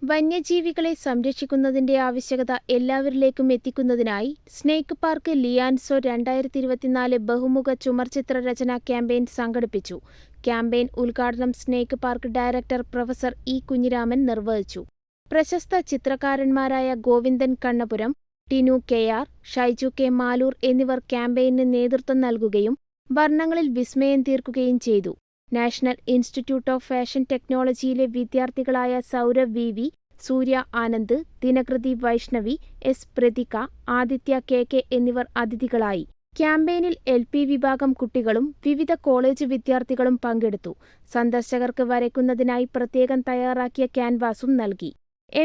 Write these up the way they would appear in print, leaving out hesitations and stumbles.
വന്യജീവികളെ സംരക്ഷിക്കുന്നതിന്റെ ആവശ്യകത എല്ലാവരിലേക്കും എത്തിക്കുന്നതിനായി സ്നേക്ക് പാർക്ക് ലിയാൻസോ 2024 ബഹുമുഖ ചുമർചിത്രരചനാ ക്യാമ്പയിൻ സംഘടിപ്പിച്ചു. ക്യാമ്പയിൻ ഉദ്ഘാടനം snake park director professor E. Kunhiraman നിർവഹിച്ചു. പ്രശസ്ത ചിത്രകാരന്മാരായ ഗോവിന്ദൻ കണ്ണപുരം, ടിനു കെ.ആർ., ഷൈജു കെ. മാലൂർ എന്നിവർ ക്യാമ്പയിന് നേതൃത്വം നൽകുകയും വർണ്ണങ്ങളിൽ വിസ്മയം തീർക്കുകയും ചെയ്തു. നാഷണൽ ഇൻസ്റ്റിറ്റ്യൂട്ട് ഓഫ് ഫാഷൻ ടെക്നോളജിയിലെ വിദ്യാർത്ഥികളായ Saurav V. Surya Anand, Dinakriti Vaishnavi, S. Prathika, Aditya K. എന്നിവർ അതിഥികളായി. ക്യാമ്പയിനിൽ എൽ.പി. വിഭാഗം കുട്ടികളും വിവിധ കോളേജ് വിദ്യാർത്ഥികളും പങ്കെടുത്തു. സന്ദർശകർക്ക് വരയ്ക്കുന്നതിനായി പ്രത്യേകം തയ്യാറാക്കിയ ക്യാൻവാസും നൽകി.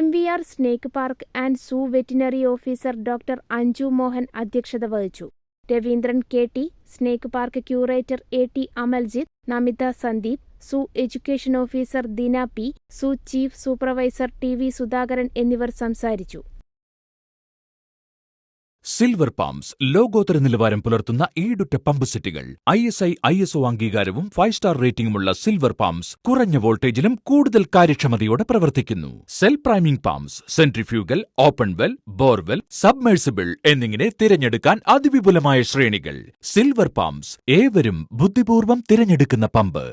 MVR snake park and zoo veterinary officer doctor Anju Mohan അധ്യക്ഷത വഹിച്ചു. Raveendran K T., snake park curator A.T. Amaljith, Namitha Sandeep, zoo education officer Dina P., zoo chief supervisor TV Sudhakaran എന്നിവർ സംസാരിച്ചു. സിൽവർ പാംസ് ലോകോത്തര നിലവാരം പുലർത്തുന്ന ഈടുറ്റ പമ്പ് സെറ്റുകൾ. ISI ISO അംഗീകാരവും 5-സ്റ്റാർ റേറ്റിംഗുമുള്ള സിൽവർ പാംസ് കുറഞ്ഞ വോൾട്ടേജിലും കൂടുതൽ കാര്യക്ഷമതയോടെ പ്രവർത്തിക്കുന്നു. Cell priming palms, centrifugal, open well, borewell, submersible എന്നിങ്ങനെ തിരഞ്ഞെടുക്കാൻ അതിവിപുലമായ ശ്രേണികൾ. സിൽവർ പാംസ്, ഏവരും ബുദ്ധിപൂർവ്വം തിരഞ്ഞെടുക്കുന്ന പമ്പ്.